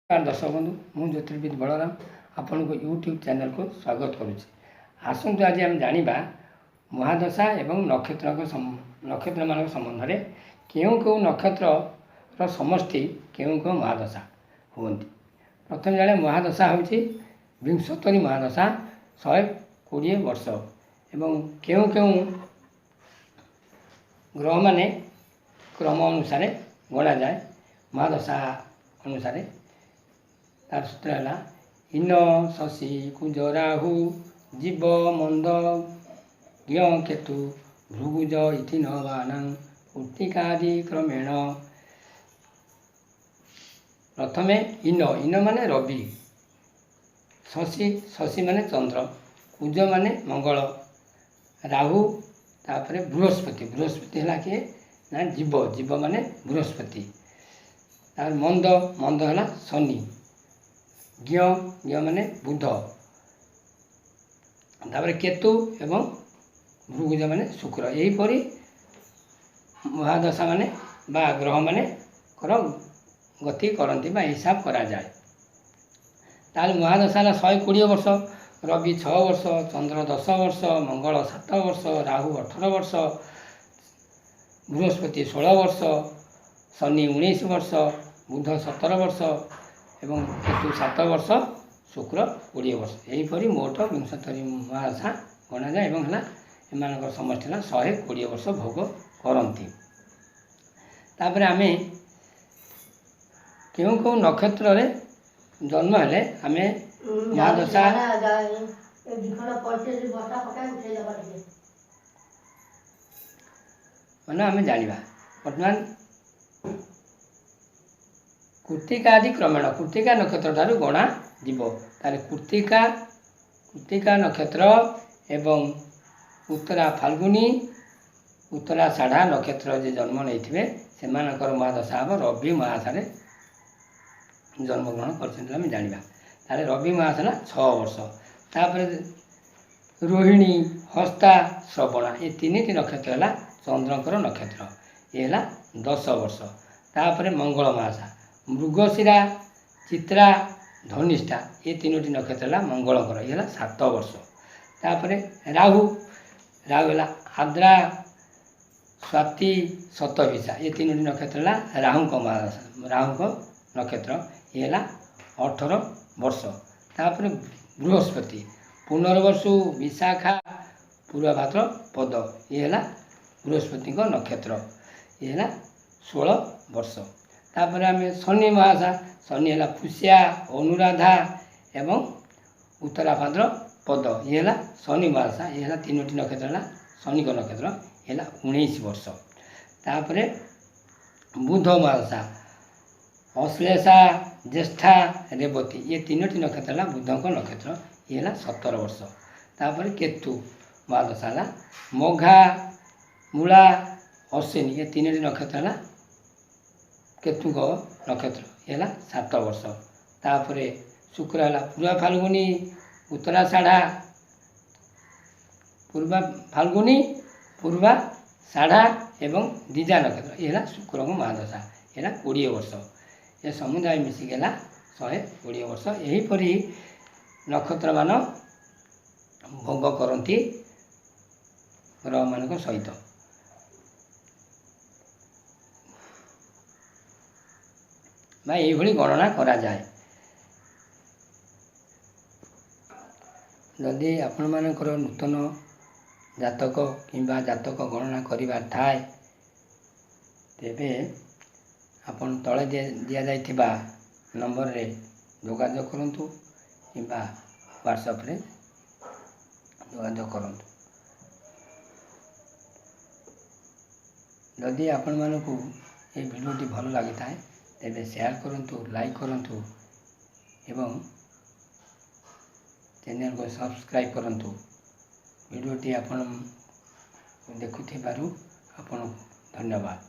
दर्शक बंधु मु ज्योतिर्विद बलराम आपन को यूट्यूब चैनल को स्वागत करुच्ची। आसतु आज आम जाना महादशा एवं नक्षत्र मान संबंध में क्यों क्यों नक्षत्र समष्टि क्यों क्यों महादशा होती। प्रथम जाने महादशा हूँ विंशोत्तरी महादशा 120 वर्ष एवं क्यों क्यों ग्रह माने क्रम अनुसार गणा जाए महादशा अनुसार तार सूत्र है इन शशि कुज राहु जीव मंद ज्ञ केतु भृगुज इति नवानां उत्तिकादि क्रमेण। प्रथमे इन माने रवि, शशि माने चंद्र, कुज माने मंगल, राहु तापर बृहस्पति है किए ना जीव माने बृहस्पति, तार मंद है शनि, ज्ञ माने बुध, तापर केतु एवं भृगुज माने शुक्र। यहीपरि महादशा माने बा ग्रह माने गति करती हिसाब करा जाए। ताल महादशा 120 वर्ष, रवि 6 वर्ष, चंद्र 10 वर्ष, मंगल 7 वर्ष, राहु 18 वर्ष, बृहस्पति 16 वर्ष, शनि 19 वर्ष, बुध 17 वर्ष एवं केतु 7 वर्ष, शुक्र 20 वर्ष। यहीपरि मोट विंशोत्तरी महादशा गणा जाए एवं एम समष्टि 120 वर्ष भोग करती। तापर आमे क्यों क्यों नक्षत्र रे जन्म हेले आमे महादशा माने आमे जानिबा। वर्तमान कृत्तिका आदि क्रमेण कृत्तिका नक्षत्र ठारू गणा जीव। तारे कृत्तिका नक्षत्र एवं उत्तरा फाल्गुनी उत्तरा साढ़ा नक्षत्र जे जन्म नहीं से महादशा हम रवि महासारे जन्मग्रहण कर जाना। तारे रवि महासाला 6 वर्ष, तापर रोहिणी हस्ता श्रवणा ये 3टी नक्षत्र है चंद्रकर नक्षत्र ये 10 वर्ष। तापर मंगल महासा मृगशिरा चित्रा धनिष्ठा ये 3टी नक्षत्र है मंगलकर ये 7 वर्ष। तापर राहु है आद्रा स्वाति शतभिषा ये 3टी नक्षत्र है राहु नक्षत्र ये 18 वर्ष। तापर बृहस्पति पुनर्वसु विशाखा पूर्वभाद्र पद ये बृहस्पति नक्षत्र ये 16 वर्ष। तापर आम शनि महासा शनि है पुष्या अनुराधा एवं उत्तराभाद्र पद ये शनि महासा ये 3टी नक्षत्र है शनि नक्षत्र ये 19 वर्ष। तापर बुध महासा अश्लेषा ज्येष्ठा रेवती ये 3टी नक्षत्र है बुध नक्षत्र ये 17 वर्ष। तापर केतु महादशा मघा मूला अश्विनी ये 3टी नक्षत्र है केतु नक्षत्र ये 7 वर्ष। तापर शुक्र है पूर्वा फाल्गुनी उत्तरा साढ़ा पूर्वा साढ़ा एवं दीजा नक्षत्र ये शुक्र को महादशा ये 20 वर्ष। ये समुदाय मिसिकला 120 वर्ष। यहीपरि नक्षत्र मान भोग करती ग्रह मान सहित। यही गणना करा जाए। जदि आपण मानकर नूतन जातक किंबा जातक गणना करिबार थाए तेबे आपण तले दिया जाइथिबा नंबर रे जोगाजोग करंतु किंबा व्हाट्सएप रे जोगाजोग करंतु। जदि आपण मानकु ये वीडियोटी भल लगी थाए तेबे शेयर करंतु, लाइक करंतु एवं चैनल को सब्सक्राइब करंतु। वीडियोटी आपण देखुथिबारु आपण धन्यवाद।